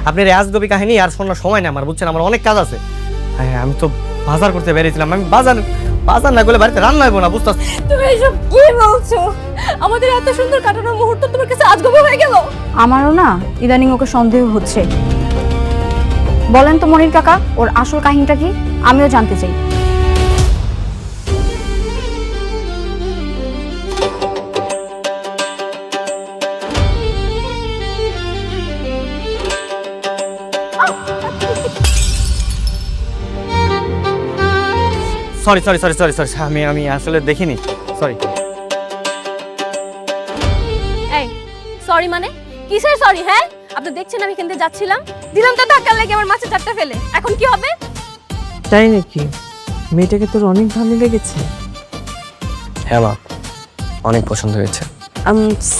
আপনার এই আজগবি কাহিনী আর শোনার সময় নেই আমার, বুঝছেন? আমার অনেক কাজ আছে। হ্যাঁ, আমি তো বাজার করতে বেরিয়েছিলাম। আমি বাজার না করলে বাড়িতে রান্না হইব না, বুঝতে? তুমি এসব কি বলছো? আমাদের এত সুন্দর কাটানো মুহূর্ত তোমার কাছে আজগবি হয়ে গেল? আমারও না ইদানিং ওকে সন্দেহ হচ্ছে। বলেন তো মনির কাকা, ওর আসল কাহিনীটা কি? আমিও জানতে চাই। Sorry sorry sorry sorry sorry আমি আসলে দেখিনি, সরি। এই সরি মানে কিসের সরি? হ্যাঁ, আপনি দেখছেন আমি এখান থেকে যাচ্ছিলাম, দিলাম তো ধাক্কা লেগে আমার মাছের চারটা ফেলে। এখন কি হবে? তাই নাকি? মেয়েটাকে তোর অনেক ভালো লেগেছে? হ্যাঁ মা, অনেক পছন্দ হয়েছে।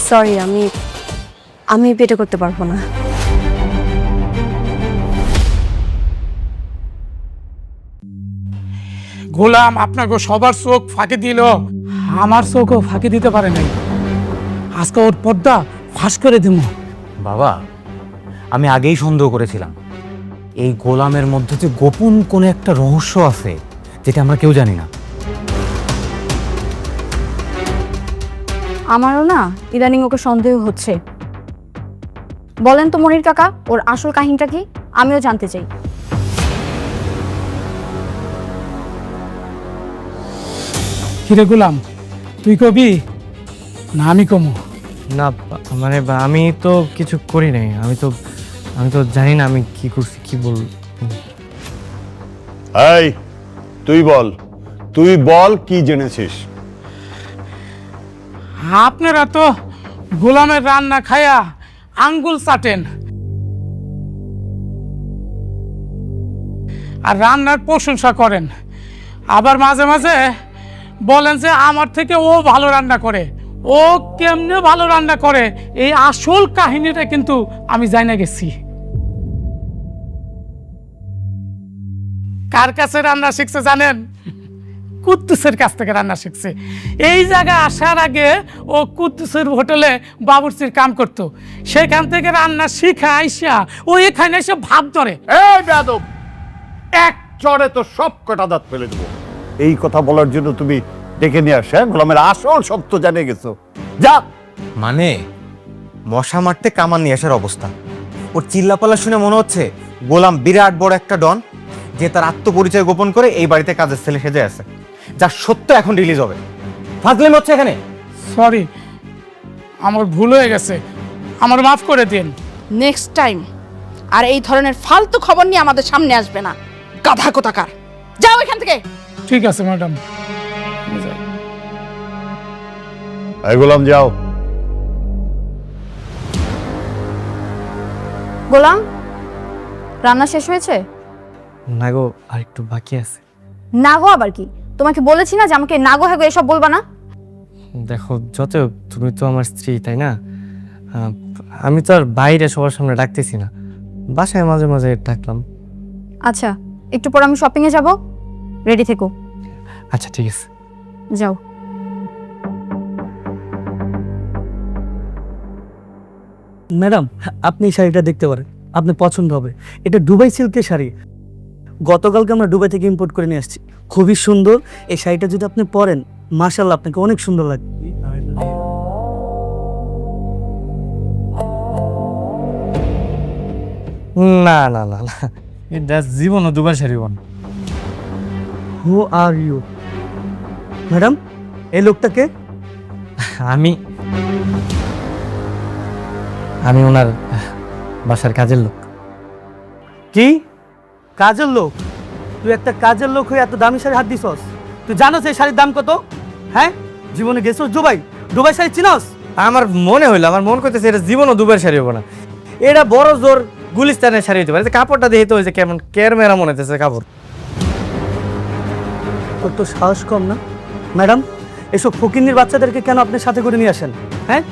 সরি, আমি বিয়ে করতে পারবো না। গোলাম আপনাকে সবার চোখ ফাঁকি দিল, আমার চোখও ফাঁকি দিতে পারে নাই। আজকে ওর পর্দা ফাঁস করে দিব। বাবা, আমি আগেই সন্দেহ করেছিলাম এই গোলামের মধ্যে যে গোপন কোনো একটা রহস্য আছে যেটা আমরা কেউ জানি না। আমারও না ইদানিং ওকে সন্দেহ হচ্ছে। বলেন তো মনির কাকা, ওর আসল কাহিনীটা কি? আমিও জানতে চাই। কিরে গোলাম, তুই কবি না আমি কমু? না মানে আমি তো কিছু করি নাই, আমি তো জানি না আমি কি করছি, কি বল। এই তুই বল কি জেনেছিস? আপনারা তো গোলামের রান্না খায়া আঙ্গুল চাটেন আর রান্নার প্রশংসা করেন, আবার মাঝে মাঝে বলেন যে আমার থেকে ও ভালো রান্না করে। ও কেমনে ভালো রান্না করে এই আসল কাহিনীটা কিন্তু আমি জানা গেছি। কার কাছে রান্না শিখছে জানেন? কুদ্দুসের কাছ থেকে রান্না শিখছে। এই জায়গায় আসার আগে ও কুদ্দুসের হোটেলে বাবুর্চির কাম করতো, সেখান থেকে রান্না শিখা আইসা ও এখানে এসে ভাব ধরে। এই বেয়াদব, এক চড়ে তো সব কটা দাঁত ফেলে দেবো। এই কথা বলার জন্য তুমি ডেকে নিয়ে আসে গোলামের আসল সত্য জানে গেছো? যা। মানে মশা মারতে কামান নিয়ে আসার অবস্থা। ওর চিল্লাপাল্লা শুনে মনে হচ্ছে গোলাম বিরাট বড় একটা ডন, যে তার আত্মপরিচয় গোপন করে এই বাড়িতে কাজের ছেলে সেজে আছে, যার সত্য এখন রিলিজ হবে। ফাজলামি হচ্ছে এখানে। সরি, আমার ভুল হয়ে গেছে, আমার মাফ করে দিন। নেক্সট টাইম আর এই ধরনের ফালতু খবর নিয়ে আমাদের সামনে আসবে না, গাধা কোথাকার। যাও এখান থেকে। ঠিক আছে ম্যাডাম। এই গোলাম যাও। গোলাম, রান্না শেষ হয়েছে? না গো, আর একটু বাকি আছে। নাগো আবার কি? তোমাকে বলেছি না যে আমাকে নাগো হ্যাগো এসব বলবা না। দেখো, যত তুমি তো আমার স্ত্রী, তাই না? আমি তো আর বাইরে সবার সামনে ডাকতেছি না, বাসায় মাঝে মাঝে ডাকলাম। আচ্ছা, একটু পর আমি শপিং এ যাব, রেডি থেকো। আচ্ছা ঠিক আছে, যাও। ম্যাডাম, আপনি এই শাড়িটা দেখতে পারেন, আপনার পছন্দ হবে। এটা দুবাই সিল্কের শাড়ি, গতকালকে আমরা দুবাই থেকে ইম্পোর্ট করে নিয়ে আসছি। খুবই সুন্দর। এই শাড়িটা যদি আপনি পরেন, মাশাআল্লাহ আপনাকে অনেক সুন্দর লাগবে। না না না না, এটা জীবনও দুবার শাড়ি বোন। হু আর ইউ? ম্যাডাম, এই লোকটাকে? আমি ওনার বাসার কাজের লোক। কি কাজের লোক? তুই একটা কাজের লোক হয়ে এত দামি শাড়ি হাত দিছস? তুই জানোস এই শাড়ির দাম কত? হ্যাঁ, জীবনে গেছস দুবাই? দুবাই শাড়ি চিনস? আমার মনে হইলো, আমার মন করতেছে এটা জীবনও দুবার শাড়ি হবো না, এটা বড় জোর গুলিস্তানের শাড়ি হইতে পারে। কাপড়টা দেখে তো হয়েছে কেমন কেরমেরা মনে হতেছে কাপড়। তোর তো সাহস কম না? ম্যাডাম, এসব ফকিন্নির বাচ্চাদেরকে কেন আপনার সাথে করে নিয়ে আসেন? হ্যাঁ,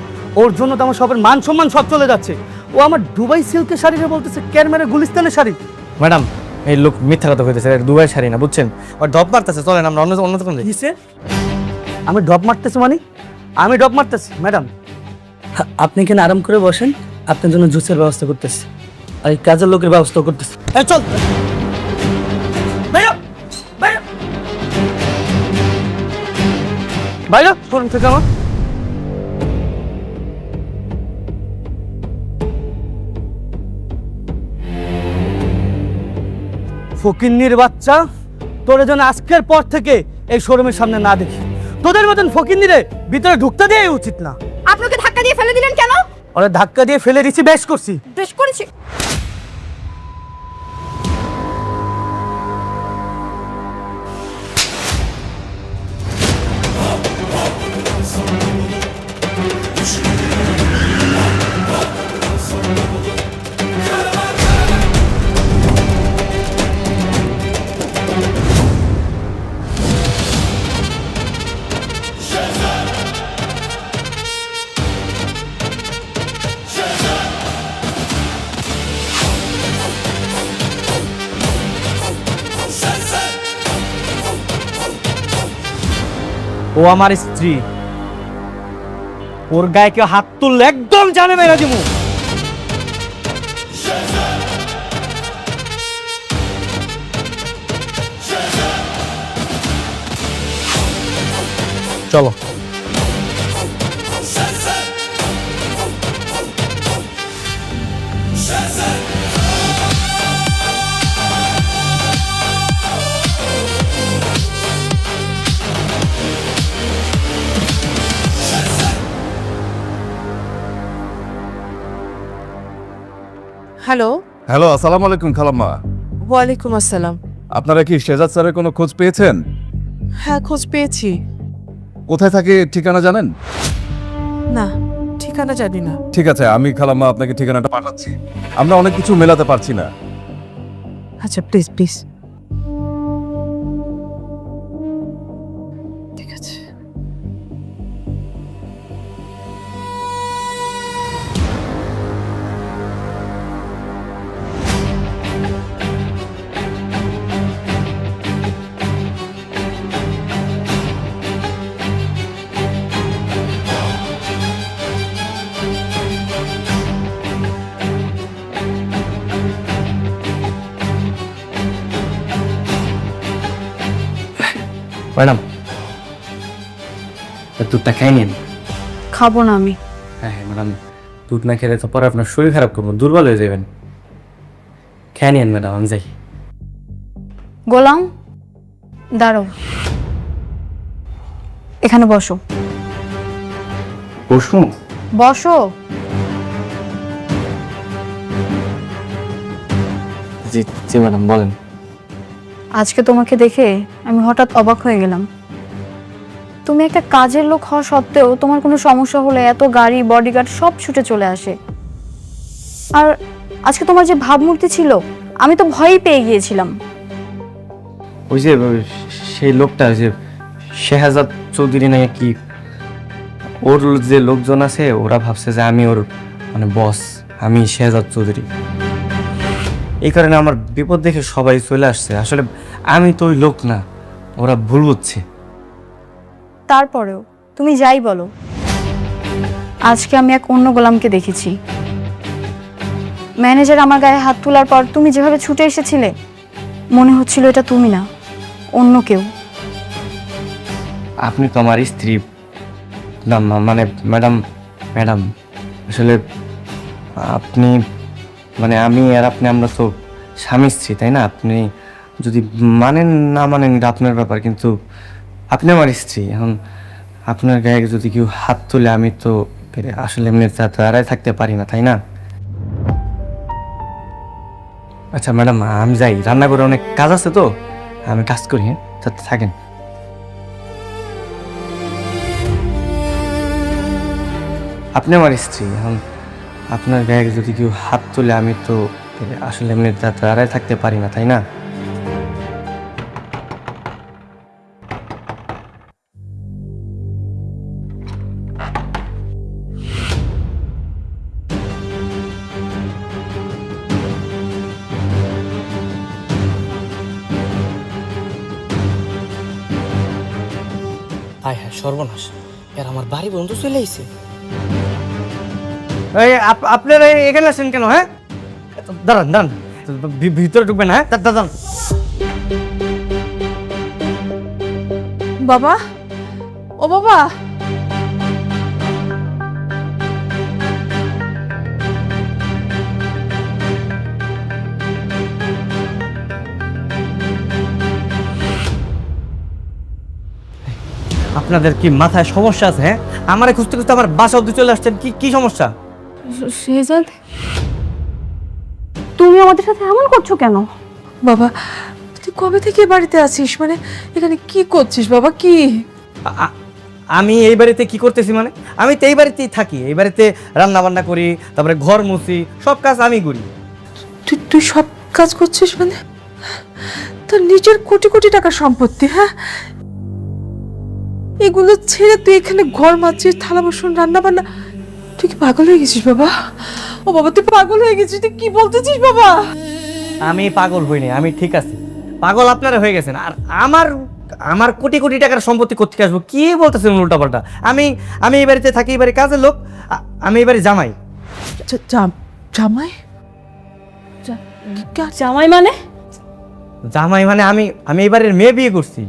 ওর জন্য তো আমার সবার মান সম্মান সব চলে যাচ্ছে। ও আমার দুবাই সিল্কের শাড়িটা বলতেছে কেরমেরা গুলিস্তানের শাড়ি। ম্যাডাম, এই লোক মিথ্যা কথা কইতেছে, এটা দুবাই শাড়ি না, বুঝছেন? আর ডব মারতেছে, চলেন আমরা অন্য দোকানে যাই। কিসে? আমি ডব মারতেছি মানে? আমি ডব মারতেছি? ম্যাডাম, আপনি এখানে আরাম করে বসেন, আপনার জন্য জুসের ব্যবস্থা করতেছি। আর এই কাজের লোকের ব্যবস্থা করতেছি। এই চল বাইরে শোরুম থেকে আমার ফকিন্নির বাচ্চা, তোরে যেন আজকের পর থেকে এই শোরুমের সামনে না দেখি। তোদের মতন ফকিন্নিরে ভিতরে ঢুকতে দেওয়াই উচিত না। আপনাকে ধাক্কা দিয়ে ফেলে দিলেন কেন? ওরা ধাক্কা দিয়ে ফেলে দিছি, বেশ করছি। বেশ করেছি। ও আমার স্ত্রী, ওর গায়ে কেউ হাত তুললে একদম জানে মেরা দিমু। চলো। হ্যালো, হ্যালো, আসসালামু আলাইকুম খালাম্মা। ওয়ালাইকুম আসসালাম। আপনারা কি শেজাদ স্যারের কোনো খোঁজ পেয়েছেন? হ্যাঁ, খোঁজ পেয়েছি। কোথায় থাকে ঠিকানা জানেন? না, ঠিকানা জানি না। ঠিক আছে, আমি খালাম্মা আপনাকে ঠিকানাটা পাঠাচ্ছি। আমরা অনেক কিছু মেলাতে পারছি না। আচ্ছা, প্লিজ প্লিজ। ঠিক আছে। ম্যাডাম দুধটা খাই নিন। খাবো না আমি। হ্যাঁ হ্যাঁ ম্যাডাম, দুধ না খেলে তো পরে আপনার শরীর খারাপ করবো, দুর্বল হয়ে যাবেন। খেয়ে নিন ম্যাডাম, আমি যাই। গোলাম, দাঁড়াও, এখানে বসো। বসু বসো। জি জি ম্যাডাম, বলেন। আজকে তোমাকে দেখে আমি হঠাৎ অবাক হয়ে গেলাম। তুমি একটা কাজের লোক হওয়া সত্ত্বেও তোমার কোনো সমস্যা হলে এত গাড়ি, বডিগার্ড সব ছুটে চলে আসে। আর আজকে তোমার যে ভাবমূর্তি ছিল, আমি তো ভয়ই পেয়ে গিয়েছিলাম। ওই যে সেই লোকটা, ওই যে শেহাজাদ চৌধুরী নাকি কি, ওর যে লোকজন আছে ওরা ভাবছে যে আমি ওর মানে বস, আমি শেহাজাদ চৌধুরী। এই কারণে আমার বিপদ দেখে সবাই চলে আসছে। আসলে আমি তো ওই লোক না, ওরা ভুল বুঝছে। তারপরেও তুমি যাই বলো, আজকে আমি এক অন্য গোলামকে দেখেছি। ম্যানেজার আমার গায়ে হাত তোলার পর তুমি যেভাবে ছুটে এসেছিলে, মনে হচ্ছিল এটা তুমি না, অন্য কেউ। আপনি তো আমার স্ত্রী না, মানে ম্যাডাম আসলে আপনি মানে আমি আর আপনি আমরা তো স্বামী স্ত্রী, তাই না? আপনি যদি মানেন না মানেন এটা আপনার ব্যাপার, কিন্তু আপনি আমার স্ত্রী। এখন আপনার গায়ে যদি কেউ হাত তুলে আমি তো আসলে এমনি দাঁড়ায় থাকতে পারি না, তাই না? আচ্ছা ম্যাডাম, আমি যাই, রান্না করে অনেক কাজ আছে তো, আমি কাজ করি। হ্যাঁ, থাকেন। আপনি আমার স্ত্রী, এখন আপনার গায়ে যদি কেউ হাত তুলে আমি তো আসলে এমনি দাঁড়ায় থাকতে পারি না, তাই না? হায় হায়, সর্বনাশ! এর আমার বাড়ি বন্ধু চলে এসেছে। আপনারা এখানে আছেন কেন? হ্যাঁ, দাঁড়ান দাঁড়ান, ভিতরে ঢুকবেন, হ্যাঁ দাঁড়ান। বাবা, ও বাবা, আপনাদের কি মাথায় সমস্যা আছে? হ্যাঁ, আমারে খুঁজতে খুঁজতে আমার বাসা অবধি চলে আসছেন, কি কি সমস্যা? শেহজাদ, তুমি আমাদের সাথে এমন করছো কেন? বাবা তুই কবে থেকে এ বাড়িতে আছিস? মানে এখানে কি করছিস বাবা? কি আমি এই বাড়িতে কি করতেছি মানে? আমি তো এই বাড়িতেই থাকি, এই বাড়িতে রান্না বান্না করি, তারপরে ঘর মুছি, সব কাজ আমি করি। তুই তুই সব কাজ করছিস? মানে তোর নিজের কোটি কোটি টাকার সম্পত্তি, হ্যাঁ, এগুলো ছেড়ে তুই এখানে ঘর মাছিস, থালা বাসন, রান্না বান্না। তুই কি পাগল হয়ে গেছিস বাবা? ও বাবা তুই পাগল হয়ে গেছিস, তুই কি বলতেছিস বাবা? আমি পাগল হইনি, আমি ঠিক আছি। পাগল আপনারা হয়ে গেছেন। আর আমার আমার কোটি কোটি টাকার সম্পত্তি কোথেকে আসবো? কি বলতেছেন উল্টাপাল্টা? আমি আমি এই বাড়িতে থাকি, এই বাড়ির কাজের লোক, আমি এই বাড়ির জামাই। জামাই? জামাই মানে? জামাই মানে আমি এই বাড়ির মেয়ে বিয়ে করছি।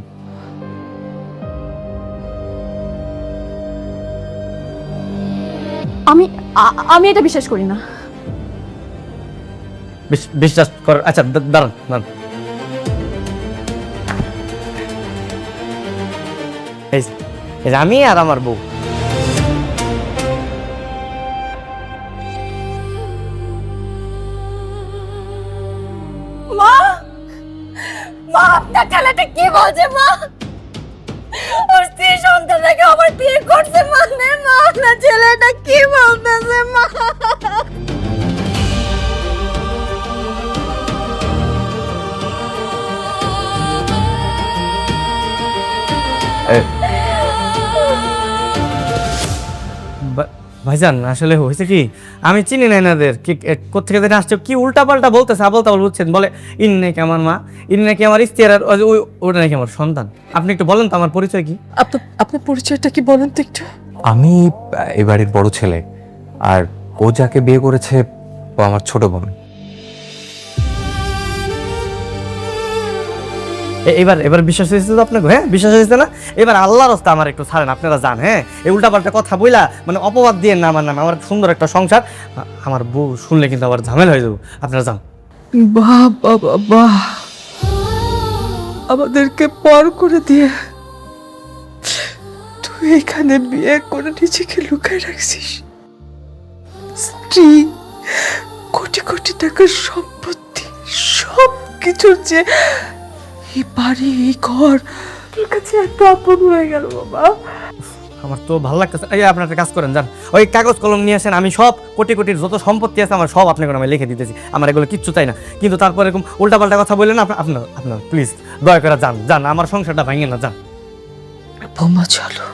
আমি এটা বিশ্বাস করি না। বিশ্বাস কর। আচ্ছা দাঁড়ান দাঁড়ান, এই যে আমি আর আমার বউ। মা, মা আপনার ছেলেটা কি বলছে? মা, ওর স্ত্রী সন্তানটাকে আবার বিয়ে করছে মানে? মা আপনার ছেলেটা কি বলতেছে? মা ভাইজান, আসলে হয়েছে কি, আমি চিনি না এনাদের, কি কোথেকে যেন আসছে, কি উল্টাপাল্টা বলতেছে, আবল তাবল বুঝছেন। বলে ইনি নাকি আমার মা, ইনি নাকি আমার স্ত্রী, আর ওটা নাকি আমার সন্তান। আপনি একটু বলেন তো আমার পরিচয় কি? আপনার পরিচয়টা কি বলেন তো একটু? আমি এই বাড়ির বড় ছেলে, আর ও যাকে বিয়ে করেছে ও আমার ছোট বোন। এবার বিশ্বাস হয়েছে তো আপনাকে? হ্যাঁ বিশ্বাস হয়েছে না? এবার আল্লাহর রাস্তা আমার একটু ছাড়েন, আপনারা যান। হ্যাঁ, এই উল্টাপাল্টা কথা বইলা মানে অপবাদ দিয়ে না আমার নামে। আমার সুন্দর একটা সংসার, আমার বউ শুনলে কিন্তু আবার ঝামেলা হয়ে যাবো। আপনারা যান। বাহ বাবা বাহ, আমাদেরকে পর করে দিয়ে তুই এখানে বিয়ে করে নিজেকে লুকায় রাখছিস। স্ত্রী, কোটি কোটি টাকার সম্পত্তি, সব কিছুর যে এই বাড়ি, এই ঘর তোর কাছে এত আপন হয়ে গেল বাবা। আমার তো ভালো লাগতেছে। এই আপনার একটা কাজ করেন, যান ওই কাগজ কলম নিয়ে আসেন, আমি সব কোটি কোটির যত সম্পত্তি আছে আমার সব আপনাকে আমি লিখে দিতেছি। আমার এগুলো কিচ্ছু চাই না, কিন্তু তারপর এরকম উল্টাপাল্টা কথা বললেন না। আপনার প্লিজ দয়া করে যান, যান, আমার সংসারটা ভাঙেন না, যান। বোমা চলো,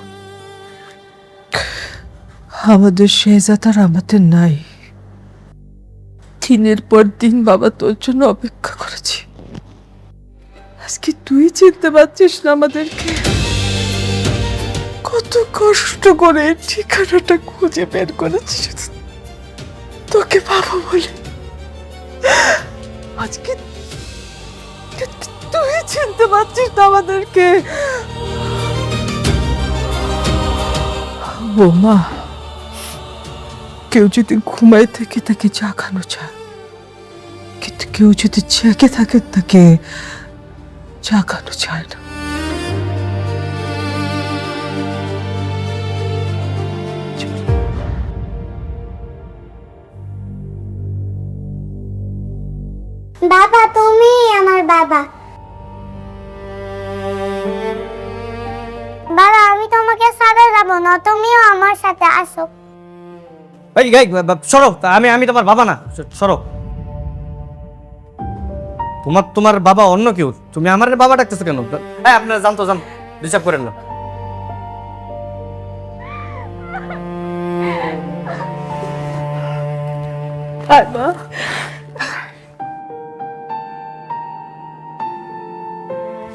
আমাদের শেহজাদ আর আমাদের নাই। দিনের পর দিন বাবা তোর জন্য অপেক্ষা করেছি, আজকে তুই চিনতে পারছিস না আমাদেরকে? কত কষ্ট করে ঠিকানাটা খুঁজে বের করেছি শুধু তোকে বাবা বলে। আজকে তুই চিনতে পারছিস না আমাদেরকে? বোমা, কেউ যদি ঘুমায় থাকে তাকে জাগানো যায়, কিন্তু কেউ যদি জেগে থাকে তাকে জাগানো যায় না। বাবা, তুমি আমার বাবা। বাবা, আমি তোমাকে ছাড়া যাব না, তুমিও আমার সাথে আসো। এই সরো, আমি তোমার বাবা না, সরো। তোমার বাবা অন্য কেউ, তুমি আমার বাবা ডাকতেছো কেন? হ্যাঁ, আপনারা জানতো, জান, ডিস্টার্ব করেন না।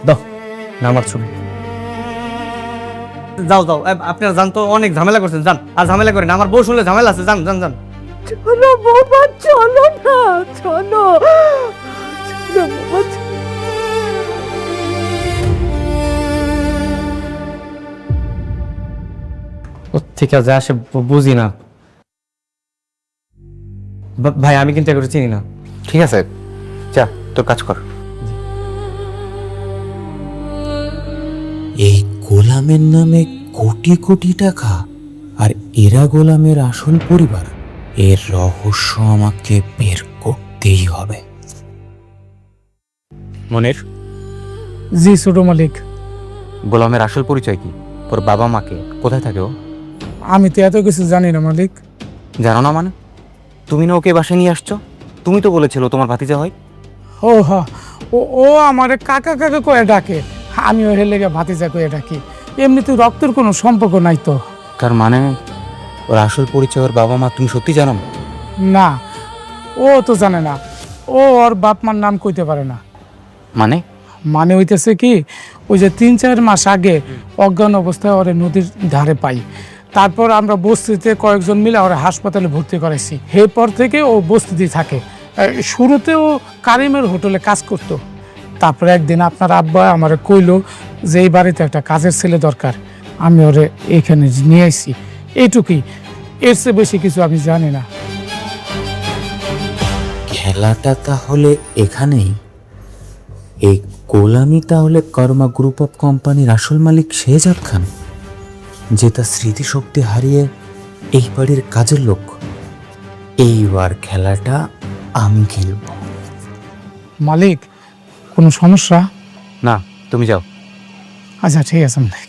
দাও না আমার ছবি। যাও যাও, আপনারা জান তো, অনেক ঝামেলা করছেন, যান। আর ঝামেলা করেন, আমার বউ শুনলে ঝামেলা আছে, যান যান যান। চলো বাবা, চলো না, চলো। ঠিক আছে আসে বুঝি না ভাই, আমি কিন্তু এগুলো চিনি না। ঠিক আছে, যা তোর কাজ কর। এই গোলামের নামে কোটি কোটি টাকা, আর এরা গোলামের আসল পরিবার। এর রহস্য আমাকে বের করতেই হবে। মনির, জি ছোট মালিক, গোলামের আসল পরিচয় কি? ওর বাবা মাকে, কোথায় থাকে ও? আমি তো এত কিছু জানি না মালিক। জানো না মানে? তুমি না ওকে বাসায় নিয়ে আসছো? তুমি তো বলেছিল তোমার ভাতিজা হয়। ও হা, ও আমারে কাকা কাকা কয়ে ডাকে, আমি ওর লেগে ভাতিজা কয়ে ডাকি। এমনি তো রক্তের কোনো সম্পর্ক নাই তো। তার মানে ওর আসল পরিচয় ওর বাবা মা তুমি সত্যি জানো না? না, ও তো জানে না। ও ওর বাপ মার নাম কইতে পারে না। মানে হইতেছে কি, ওই যে 3-4 মাস আগে অজ্ঞান অবস্থায় ওরে নদীর ধারে পাই। তারপর আমরা বস্তিতে কয়েকজন মিলে ওরা হাসপাতালে ভর্তি করেছি। এরপর থেকে ও বস্তিতেই থাকে। শুরুতে ও কারিমের হোটেলে কাজ করতো। তারপরে একদিন আপনার আব্বা আমারে কইলো যে এই বাড়িতে একটা কাজের ছেলে দরকার, আমি ওরে এইখানে নিয়ে আইছি। এইটুকুই, এর চেয়ে বেশি কিছু আমি জানি না। খেলাটা তাহলে এখানেই। এই গোলামি তাহলে কর্মা গ্রুপ অফ কোম্পানির আসল মালিক শেহজাদ খান, যে তার স্মৃতিশক্তি হারিয়ে এই বাড়ির কাজের লোক। এইবার খেলাটা আমি খেলব। মালিক, কোনো সমস্যা? না, তুমি যাও। আচ্ছা ঠিক আছে মালিক।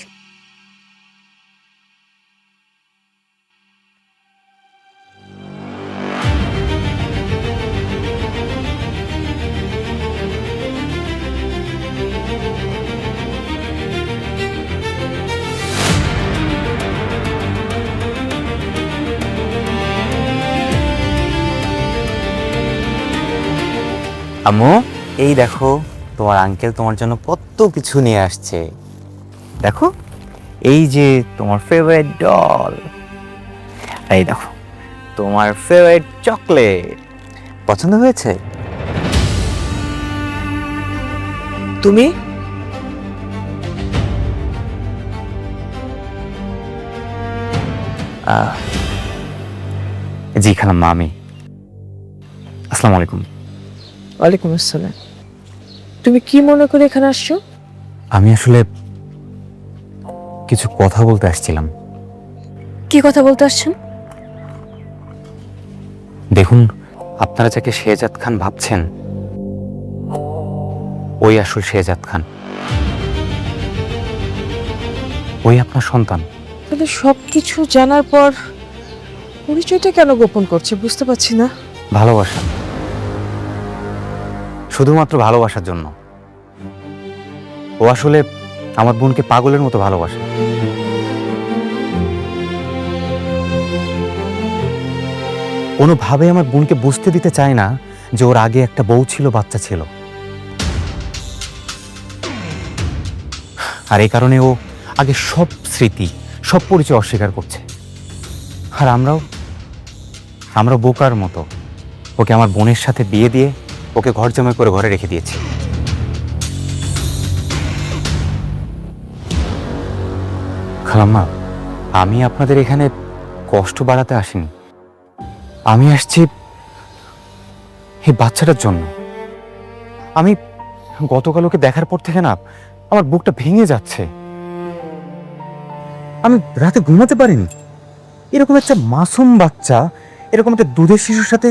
আম্মু, এই দেখো তোমার আঙ্কেল তোমার জন্য কত কিছু নিয়ে আসছে। দেখো, এই যে তোমার ফেভারিট ডল, এই দেখো তোমার ফেভারিট চকলেট। পছন্দ হয়েছে? তুমি জি খালাম্মা, আমি। আসসালামু আলাইকুম। ওয়ালাইকুম আসসালাম। তুমি কি মনে করে এখানে আসছো? আমি আসলে কিছু কথা বলতে আসছিলাম। কি কথা বলতে আসছেন? দেখুন, আপনারা যাকে শেহজাদ খান ভাবছেন, ওই আসল শেহজাদ খান। ওই আপনার সন্তান। তাহলে সবকিছু জানার পর পরিচয়টা কেন গোপন করছে বুঝতে পারছি না। ভালোবাসা, শুধুমাত্র ভালোবাসার জন্য। ও আসলে আমার বোনকে পাগলের মতো ভালোবাসে। কোনোভাবে আমার বোনকে বুঝতে দিতে চায় না যে ওর আগে একটা বউ ছিল, বাচ্চা ছিল। আর এই কারণে ও আগে সব স্মৃতি, সব পরিচয় অস্বীকার করছে। আর আমরা বোকার মতো ওকে আমার বোনের সাথে বিয়ে দিয়ে ওকে ঘর জামাই করে ঘরে রেখে দিয়েছি। খালাম্মা, আমি আপনাদের এখানে কষ্ট বাড়াতে আসিনি। আমি আসছি এই বাচ্চাটার জন্য। আমি গতকাল ওকে দেখার পর থেকে না আমার বুকটা ভেঙে যাচ্ছে। আমি রাতে ঘুমাতে পারিনি। এরকম একটা মাসুম বাচ্চা, এরকম একটা দুধের শিশুর সাথে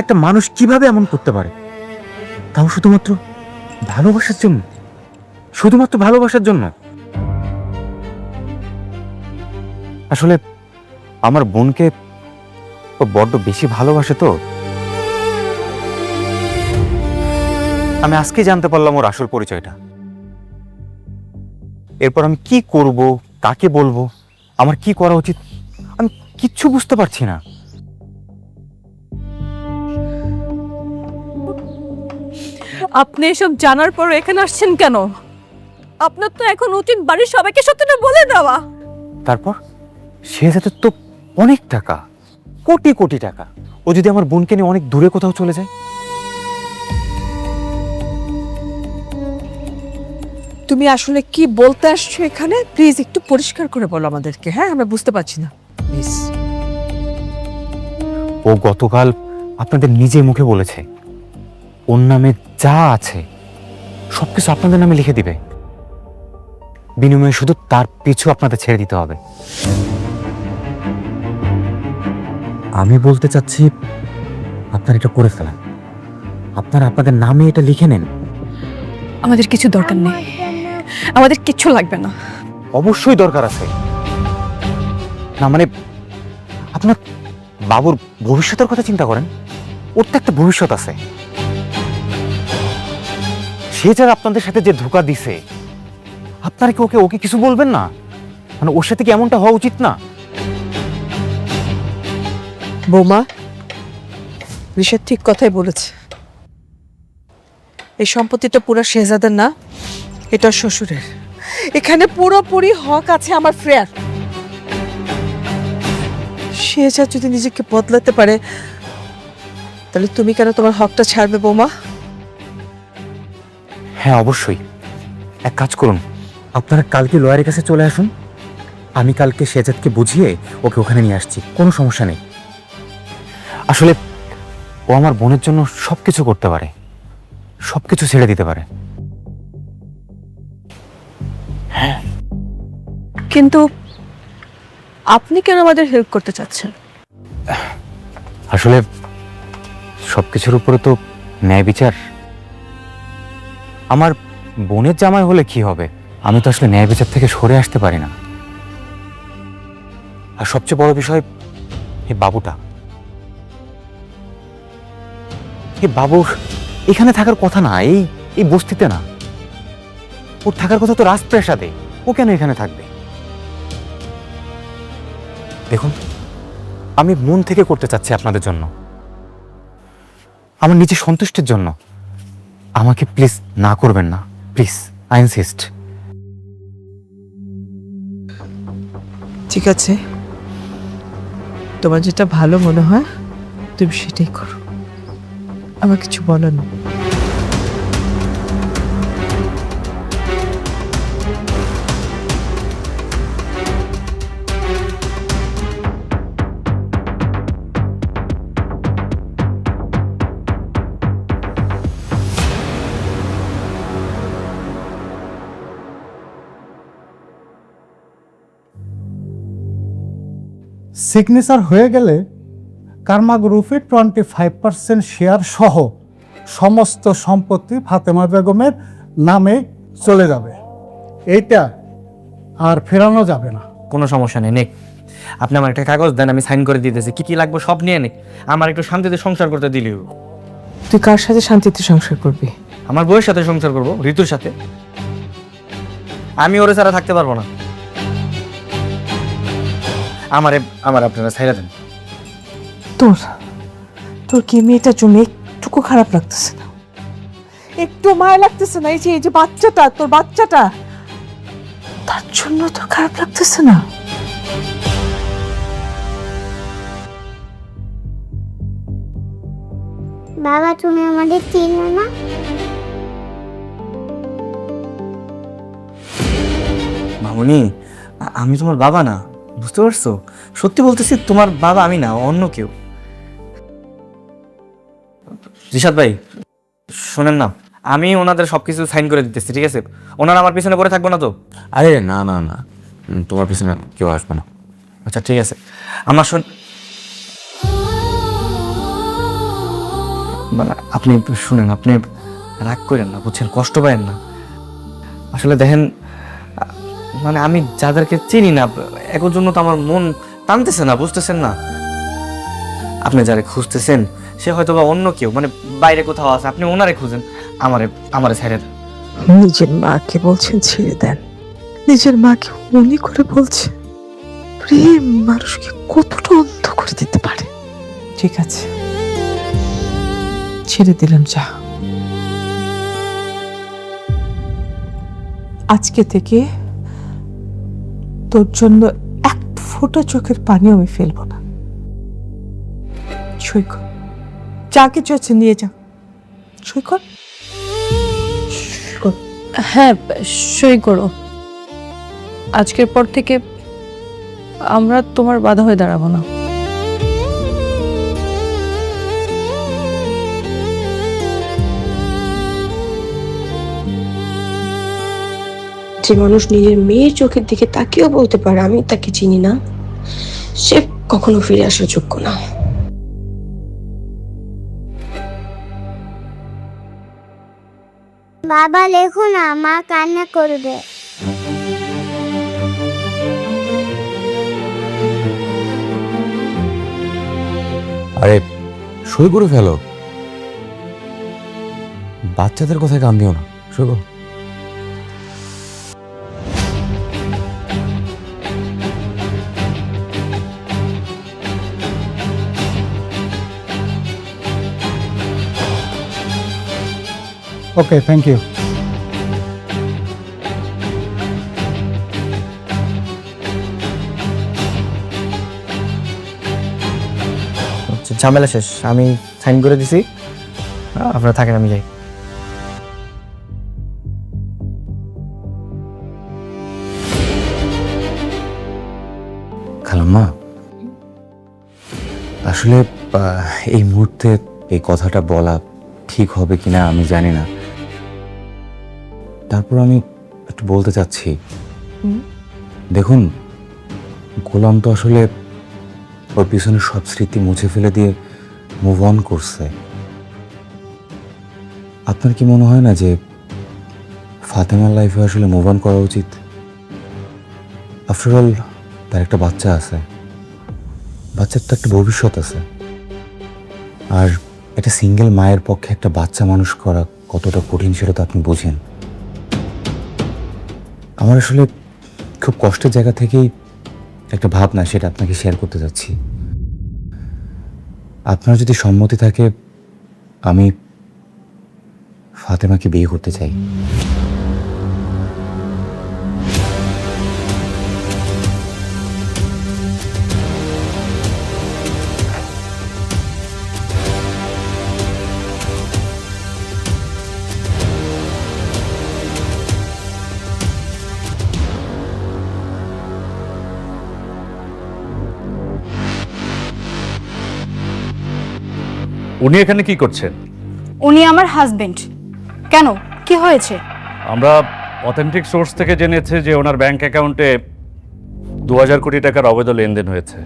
একটা মানুষ কিভাবে এমন করতে পারে, তাও শুধুমাত্র ভালোবাসার জন্য। শুধুমাত্র ভালোবাসার জন্য। আসলে আমার বোনকে ও বড্ড বেশি ভালোবাসে তো। আমি আজকে জানতে পারলাম ওর আসল পরিচয়টা। এরপর আমি কি করব, কাকে বলবো, আমার কি করা উচিত, আমি কিচ্ছু বুঝতে পারছি না। আপনি এসব জানার পর এখানে আসছেন কেন? আপনার তো এখন উচিত বাড়ির সবাইকে সত্যটা বলে দেওয়া। তারপর শেহজাদের তো অনেক টাকা, কোটি কোটি টাকা। ও যদি আমার বোনকে নিয়ে অনেক দূরে কোথাও চলে যায়? তুমি আসলে কি বলতে আসছো এখানে? প্লিজ একটু পরিষ্কার করে বলো আমাদেরকে। হ্যাঁ, আমরা বুঝতে পারছি না। প্লিজ। ও গতকাল আপনাদের নিজে মুখে বলেছে ওর নামে যা আছে সবকিছু আপনাদের নামে লিখে দিবে, বিনিময়ে শুধু তার পিছু আপনাদের ছেড়ে দিতে হবে। আমি বলতে চাচ্ছি আপনারা এটা করে ফেলেন, আপনারা আপনাদের নামে এটা লিখে নেন। আমাদের কিছু দরকার নেই, আমাদের কিচ্ছু লাগবে না। অবশ্যই দরকার আছে। না মানে আপনার বাবুর ভবিষ্যতের কথা চিন্তা করেন, ওর তো একটা ভবিষ্যৎ আছে। সে যারা আপনাদের সাথে যে ধোঁকা দিছে, আপনারা কি ওকে ওকে কিছু বলবেন না? মানে ওর সাথে কি এমনটা হওয়া উচিত না? বৌমা, ঋষাদ ঠিক কথাই বলেছে। এই সম্পত্তিটা পুরো শেহজাদের না, এটা শ্বশুরের। এখানে পুরোপুরি হক আছে আমার ফ্রেয়ার। শেহজাদ যদি নিজেকে বদলাতে পারে, তাহলে তুমি কেন তোমার হকটা ছাড়বে বৌমা? হ্যাঁ অবশ্যই। এক কাজ করুন, আপনারা কালকে লয়ারের কাছে চলে আসুন, আমি কালকে শেহজাদকে বুঝিয়ে ওকে ওখানে নিয়ে আসছি, কোনো সমস্যা নেই। আসলে ও আমার বোনের জন্য সবকিছু করতে পারে, সবকিছু ছেড়ে দিতে পারে। কিন্তু আপনি কেন আমাদের হেল্প করতে চাচ্ছেন? আসলে সবকিছুর উপরে তো ন্যায় বিচার। আমার বোনের জামাই হলে কি হবে, আমি তো আসলে ন্যায় বিচার থেকে সরে আসতে পারি না। আর সবচেয়ে বড় বিষয় এই বাবুটা, এই বাবুর এখানে থাকার কথা না, এই বস্তিতে না, ওর থাকার কথা তো রাজপ্রাসাদে। ও কেন এখানে থাকবে? দেখুন, আমি মন থেকে করতে চাচ্ছি আপনাদের জন্য, আমার নিজের সন্তুষ্টির জন্য। আমাকে প্লিজ না করবেন না, প্লিজ, আই ইনসিস্ট। ঠিক আছে, তোমার যেটা ভালো মনে হয় তুমি সেটাই করো, আমার কিছু বলার নেই। সিগনেচার হয়ে গেলে কারমা গ্রুপের 25% শেয়ার সহ সমস্ত সম্পত্তি ফাতেমা বেগমের নামে চলে যাবে। এইটা আর ফেরানো যাবে না। কোনো সমস্যা নেই, নেক। আপনি আমার একটা কাগজ দেন, আমি সাইন করে দিতেছি। কি কি লাগবে সব নিয়ে নেক, আমার একটু শান্তিতে সংসার করতে দিলেও। তুই কার সাথে শান্তিতে সংসার করবি? আমার বউয়ের সাথে সংসার করব, ঋতুর সাথে। আমি ওরে ছাড়া থাকতে পারবো না। আমার আপনারা ছাইরা দেন। তোর কি মেয়েটার জন্য একটুকু খারাপ লাগতেছে না? একটু মায়া লাগতেছে না? এই যে বাচ্চাটা, তোর বাচ্চাটা, তার জন্য তোর খারাপ লাগতেছে না? বাবা, তুমি আমাদের চিনো না? মামুনি, আমি তোমার বাবা না, বুঝতে পারছো? সত্যি বলতেছি, তোমার বাবা আমি না, অন্য কেউ। রিশাদ ভাই শোনেন না, আমি ওনাদের সবকিছু সাইন করে দিতেছি, ঠিক আছে? ওনারা আমার পিছনে পড়ে থাকবো না তো? আরে না না না, তোমার পিছনে কেউ আসবে না। আচ্ছা ঠিক আছে। আমার মানে আপনি শুনেন, আপনি রাগ করেন না, বুঝছেন? কষ্ট পায়েন না। আসলে দেখেন, মানে আমি যাদেরকে চিনি না, এর জন্য তো আমার মন টানতেছে না, বুঝতেছেন না? আপনি যারে খুঁজতেছেন সে হয়তো বা অন্য কেউ, মানে বাইরে কোথাও আছে। আপনি ওনারে খুঁজেন, আমারে ছেড়ে দেন। নিজের মাকে বলছেন ছেড়ে দেন, নিজের মাকে উনি করে বলছে। প্রেম মানুষকে কতটা অন্ধ করে দিতে পারে। ঠিক আছে, ছেড়ে দিলাম, যা। আজকে থেকে তোর জন্য এক ফোঁটা চোখের পানি আমি ফেলবো না। সই কর, যা কিছু আছে নিয়ে যা, সই কর। হ্যাঁ, সই করো। আজকের পর থেকে আমরা তোমার বাধা হয়ে দাঁড়াবো না। যে মানুষ নিজের মেয়ের চোখের দিকে তাকিয়েও বলতে পারে আমি তাকে চিনি না, সে কখনো ফিরে আসার যোগ্য না। বাবা লেখো না, মা কান্না করবে। আরে সই করে ফেলো, বাচ্চাদের কথায় কান দিও না, সই করো। ওকে, থ্যাংক ইউ। ঝামেলা শেষ, আমি সাইন করে দিছি, আপনারা থাকেন, আমি যাই। খালাম্মা, আসলে এই মুহূর্তে এই কথাটা বলা ঠিক হবে কিনা আমি জানি না, তারপর আমি একটু বলতে চাচ্ছি। দেখুন, গোলাম তো আসলে ওর পিছনে সব স্মৃতি মুছে ফেলে দিয়ে মুভ অন করছে। আপনার কি মনে হয় না যে ফাতেমার লাইফে আসলে মুভ অন করা উচিত? আফটার অল তার একটা বাচ্চা আছে, বাচ্চার তো একটা ভবিষ্যৎ আছে, আর একটা সিঙ্গেল মায়ের পক্ষে একটা বাচ্চা মানুষ করা কতটা কঠিন সেটা তো আপনি বোঝেন। আমার আসলে খুব কষ্টের জায়গা থেকেই একটা ভাবনা, সেটা আপনাকে শেয়ার করতে যাচ্ছি। আপনার যদি সম্মতি থাকে, আমি ফাতেমাকে বিয়ে করতে চাই। উনি এখানে কি করছেন? উনি আমার হাজবেন্ড। কেন, কি হয়েছে? আমরা অথেন্টিক সোর্স থেকে জেনেছি যে ওনার ব্যাংক অ্যাকাউন্টে 2000 কোটি টাকার অবৈধ লেনদেন হয়েছে।